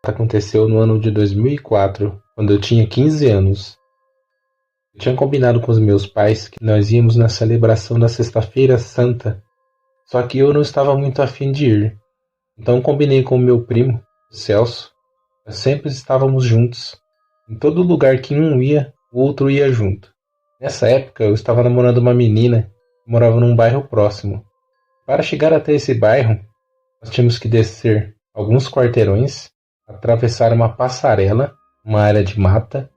Aconteceu no ano de 2004, quando eu tinha 15 anos. Eu tinha combinado com os meus pais que nós íamos na celebração da Sexta-feira Santa, só que eu não estava muito afim de ir. Então combinei com o meu primo, o Celso. Nós sempre estávamos juntos. Em todo lugar que um ia, o outro ia junto. Nessa época eu estava namorando uma menina que morava num bairro próximo. Para chegar até esse bairro, nós tínhamos que descer alguns quarteirões, atravessar uma passarela, uma área de mata,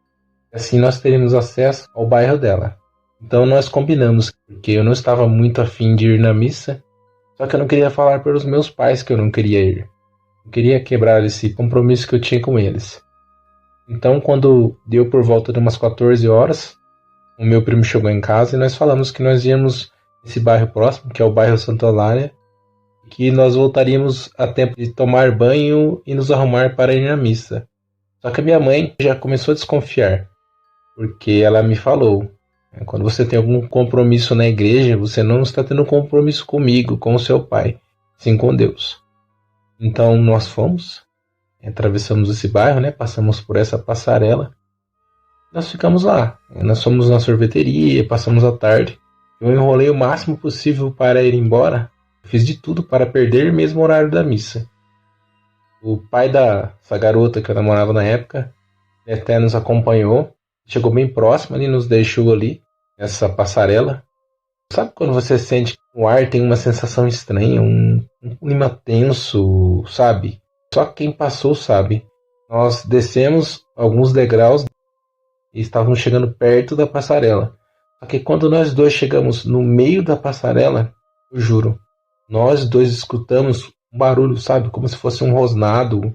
e assim nós teríamos acesso ao bairro dela. Então nós combinamos, porque eu não estava muito afim de ir na missa, só que eu não queria falar para os meus pais que eu não queria ir. Eu queria quebrar esse compromisso que eu tinha com eles. Então, quando deu por volta de umas 14 horas, o meu primo chegou em casa e nós falamos que nós íamos nesse bairro próximo, que é o bairro Santa Eulália, e que nós voltaríamos a tempo de tomar banho e nos arrumar para ir na missa. Só que a minha mãe já começou a desconfiar, porque ela me falou: quando você tem algum compromisso na igreja, você não está tendo compromisso comigo, com o seu pai, sim com Deus. Então nós fomos, atravessamos esse bairro, né? Passamos por essa passarela. Nós ficamos lá. Nós fomos na sorveteria, passamos a tarde. Eu enrolei o máximo possível para ir embora. Fiz de tudo para perder mesmo o horário da missa. O pai dessa garota que eu namorava na época, ele até nos acompanhou. Chegou bem próximo e nos deixou ali, nessa passarela. Sabe quando você sente que o ar tem uma sensação estranha, um clima tenso, sabe? Só quem passou sabe. Nós descemos alguns degraus e estávamos chegando perto da passarela. Só que quando nós dois chegamos no meio da passarela, eu juro, nós dois escutamos um barulho, sabe? Como se fosse um rosnado,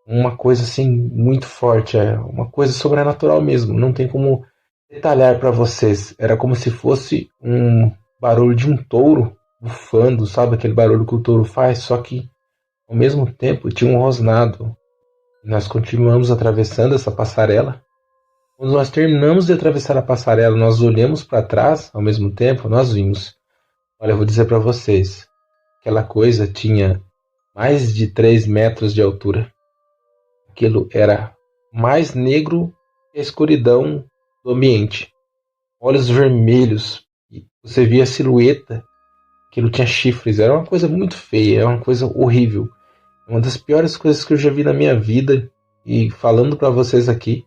uma coisa assim muito forte, uma coisa sobrenatural mesmo. Não tem como detalhar para vocês. Era como se fosse um barulho de um touro bufando, sabe? Aquele barulho que o touro faz, só que ao mesmo tempo tinha um rosnado. Nós continuamos atravessando essa passarela. Quando nós terminamos de atravessar a passarela, nós olhamos para trás, ao mesmo tempo, nós vimos. Olha, eu vou dizer para vocês, aquela coisa tinha mais de 3 metros de altura. Aquilo era mais negro que a escuridão do ambiente. Olhos vermelhos, e você via a silhueta, aquilo tinha chifres, era uma coisa muito feia, era uma coisa horrível. Uma das piores coisas que eu já vi na minha vida, e falando para vocês aqui,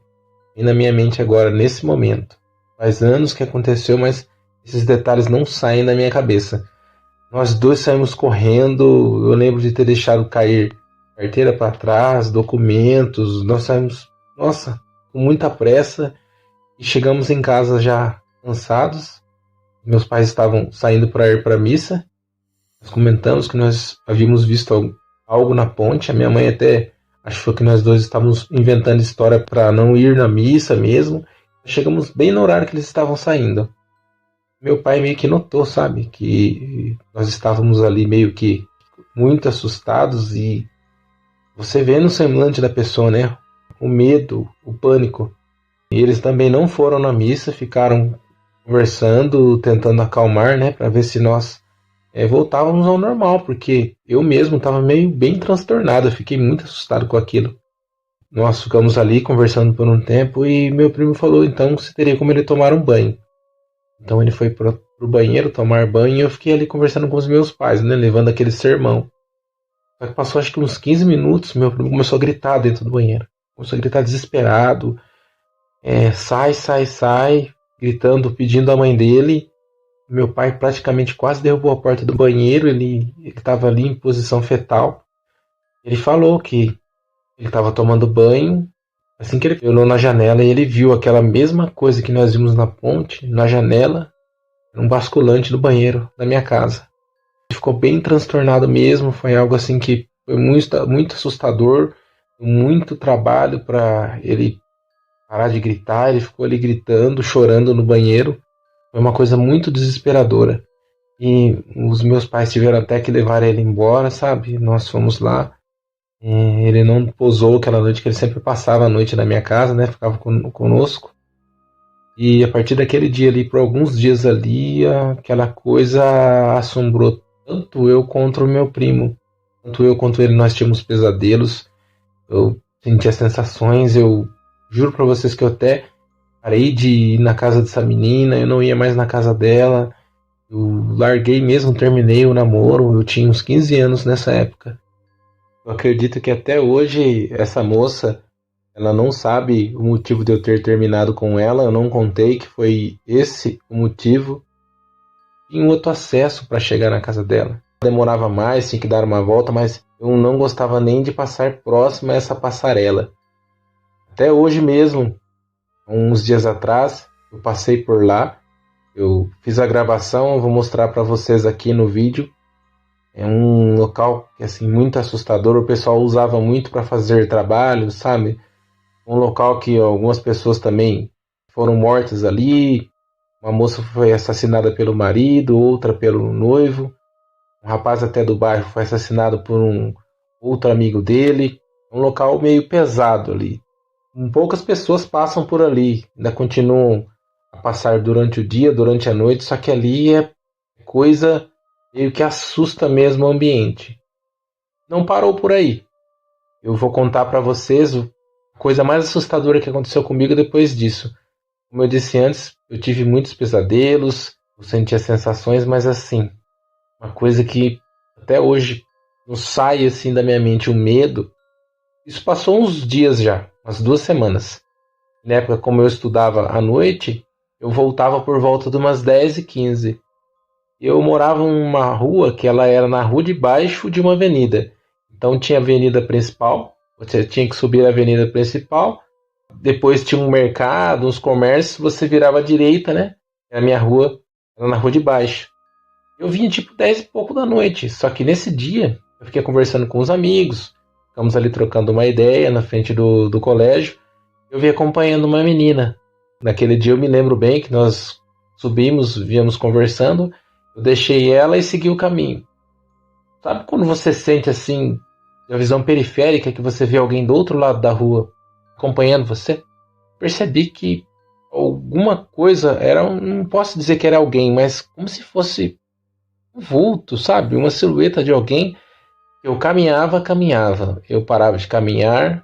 e na minha mente agora, nesse momento. Faz anos que aconteceu, mas esses detalhes não saem da minha cabeça. Nós dois saímos correndo, eu lembro de ter deixado cair carteira para trás, documentos, nós saímos, nossa, com muita pressa, e chegamos em casa já cansados. Meus pais estavam saindo para ir para a missa. Nós comentamos que nós havíamos visto algo na ponte. A minha mãe até achou que nós dois estávamos inventando história para não ir na missa mesmo. Chegamos bem no horário que eles estavam saindo. Meu pai meio que notou, sabe, que nós estávamos ali meio que muito assustados, e você vê no semblante da pessoa, né, o medo, o pânico. E eles também não foram na missa, ficaram conversando, tentando acalmar, né, para ver se nós voltávamos ao normal, porque eu mesmo estava meio bem transtornado, eu fiquei muito assustado com aquilo. Nós ficamos ali conversando por um tempo e meu primo falou então se teria como ele tomar um banho. Então ele foi pro banheiro tomar banho e eu fiquei ali conversando com os meus pais, né, levando aquele sermão. Só que passou acho que uns 15 minutos, meu primo começou a gritar dentro do banheiro. Começou a gritar desesperado, sai, sai, sai, gritando, pedindo a mãe dele. Meu pai praticamente quase derrubou a porta do banheiro, ele estava ali em posição fetal. Ele falou que ele estava tomando banho, assim que ele olhou na janela e ele viu aquela mesma coisa que nós vimos na ponte, na janela, um basculante no banheiro da minha casa. Ele ficou bem transtornado mesmo, foi algo assim que foi muito, muito assustador, muito trabalho para ele parar de gritar, ele ficou ali gritando, chorando no banheiro. Foi uma coisa muito desesperadora. E os meus pais tiveram até que levar ele embora, sabe? Nós fomos lá. Ele não pousou aquela noite, que ele sempre passava a noite na minha casa, né? Ficava conosco. E a partir daquele dia ali, por alguns dias ali, aquela coisa assombrou tanto eu quanto o meu primo. Tanto eu quanto ele, nós tínhamos pesadelos. Eu sentia sensações. Eu juro pra vocês que eu até parei de ir na casa dessa menina, eu não ia mais na casa dela. Eu larguei mesmo, terminei o namoro, eu tinha uns 15 anos nessa época. Eu acredito que até hoje essa moça, ela não sabe o motivo de eu ter terminado com ela, eu não contei que foi esse o motivo. Tinha um outro acesso para chegar na casa dela. Demorava mais, tinha que dar uma volta, mas eu não gostava nem de passar próximo a essa passarela. Até hoje mesmo, uns dias atrás, eu passei por lá, eu fiz a gravação, eu vou mostrar para vocês aqui no vídeo. É um local que assim muito assustador, o pessoal usava muito para fazer trabalho, sabe? Um local que algumas pessoas também foram mortas ali. Uma moça foi assassinada pelo marido, outra pelo noivo. Um rapaz até do bairro foi assassinado por um outro amigo dele. Um local meio pesado ali. Poucas pessoas passam por ali, ainda continuam a passar durante o dia, durante a noite, só que ali é coisa meio que assusta mesmo o ambiente. Não parou por aí. Eu vou contar para vocês a coisa mais assustadora que aconteceu comigo depois disso. Como eu disse antes, eu tive muitos pesadelos, eu sentia sensações, mas assim, uma coisa que até hoje não sai assim da minha mente, o medo. Isso passou uns dias já, umas 2 semanas. Na época, como eu estudava à noite, eu voltava por volta de umas 10h15. Eu morava em uma rua que ela era na rua de baixo de uma avenida. Então tinha a avenida principal, você tinha que subir a avenida principal, depois tinha um mercado, uns comércios, você virava à direita, né? A minha rua era na rua de baixo. Eu vinha tipo 10 e pouco da noite, só que nesse dia eu fiquei conversando com os amigos, ficamos ali trocando uma ideia na frente do colégio. Eu vim acompanhando uma menina. Naquele dia eu me lembro bem que nós subimos, viemos conversando, eu deixei ela e segui o caminho. Sabe quando você sente assim, a visão periférica, que você vê alguém do outro lado da rua acompanhando você? Percebi que alguma coisa, não posso dizer que era alguém, mas como se fosse um vulto, sabe? Uma silhueta de alguém. Eu caminhava, eu parava de caminhar,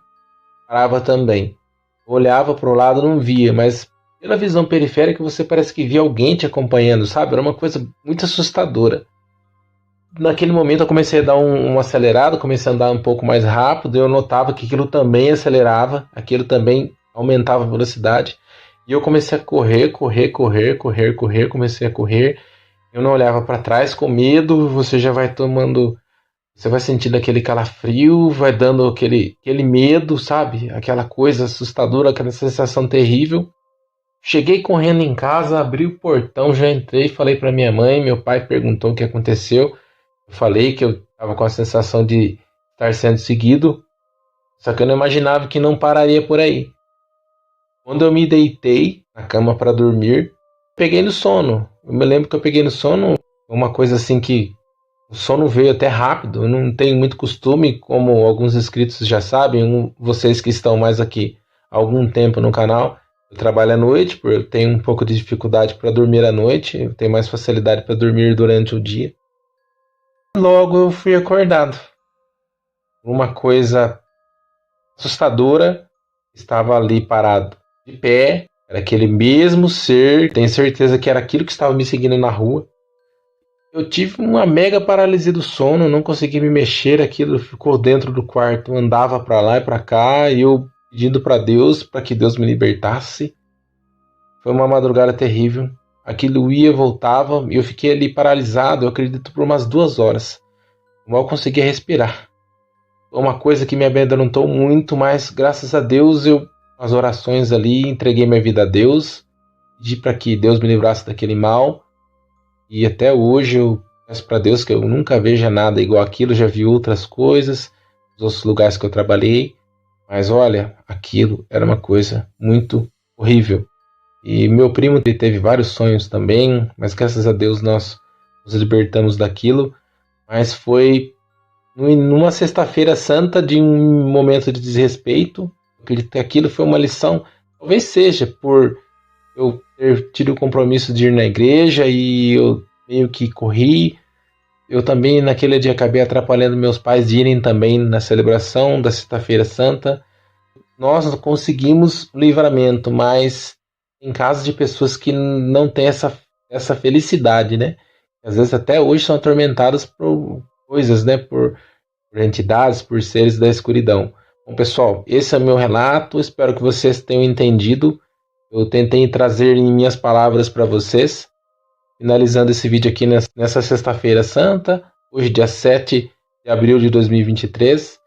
parava também. Olhava para o lado, não via, mas pela visão periférica você parece que via alguém te acompanhando, sabe? Era uma coisa muito assustadora. Naquele momento eu comecei a dar um acelerado, comecei a andar um pouco mais rápido, eu notava que aquilo também acelerava, aquilo também aumentava a velocidade, e eu comecei a correr, comecei a correr, eu não olhava para trás com medo, você já vai tomando, você vai sentindo aquele calafrio, vai dando aquele medo, sabe? Aquela coisa assustadora, aquela sensação terrível. Cheguei correndo em casa, abri o portão, já entrei, falei para minha mãe, meu pai perguntou o que aconteceu. Eu falei que eu estava com a sensação de estar sendo seguido, só que eu não imaginava que não pararia por aí. Quando eu me deitei na cama para dormir, peguei no sono. Eu me lembro que eu peguei no sono, uma coisa assim que o sono veio até rápido. Eu não tenho muito costume, como alguns inscritos já sabem, vocês que estão mais aqui há algum tempo no canal. Eu trabalho à noite, porque eu tenho um pouco de dificuldade para dormir à noite, eu tenho mais facilidade para dormir durante o dia. Logo eu fui acordado. Uma coisa assustadora estava ali parado de pé. Era aquele mesmo ser. Tenho certeza que era aquilo que estava me seguindo na rua. Eu tive uma mega paralisia do sono. Não consegui me mexer. Aquilo ficou dentro do quarto. Andava para lá e para cá. E eu pedindo para Deus, para que Deus me libertasse. Foi uma madrugada terrível. Aquilo ia, voltava. E eu fiquei ali paralisado. Eu acredito por umas 2 horas. Mal conseguia respirar. Foi uma coisa que me amedrontou muito, mas graças a Deus eu, as orações ali, entreguei minha vida a Deus, pedi para que Deus me livrasse daquele mal, e até hoje eu peço para Deus que eu nunca veja nada igual aquilo. Já vi outras coisas, nos outros lugares que eu trabalhei, mas olha, aquilo era uma coisa muito horrível. E meu primo teve vários sonhos também, mas graças a Deus nós nos libertamos daquilo. Mas foi numa sexta-feira santa de um momento de desrespeito. Acredito que aquilo foi uma lição. Talvez seja por eu ter tido o compromisso de ir na igreja e eu meio que corri. Eu também naquele dia acabei atrapalhando meus pais de irem também na celebração da sexta-feira santa. nós conseguimos livramento, mas em casos de pessoas que não têm essa felicidade, né? Às vezes até hoje são atormentadas por coisas, né? Por entidades, por seres da escuridão. Bom, pessoal, esse é o meu relato. Espero que vocês tenham entendido. Eu tentei trazer em minhas palavras para vocês. Finalizando esse vídeo aqui nessa sexta-feira santa, hoje dia 7 de abril de 2023.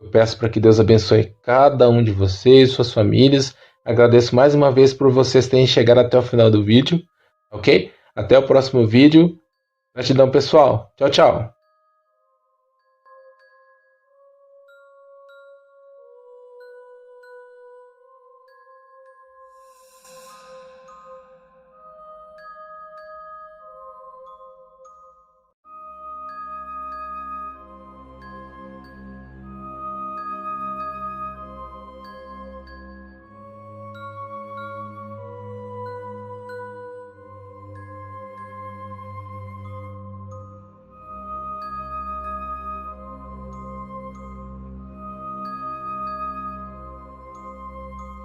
Eu peço para que Deus abençoe cada um de vocês, suas famílias. Agradeço mais uma vez por vocês terem chegado até o final do vídeo, ok? Até o próximo vídeo. Gratidão, pessoal. Tchau, tchau.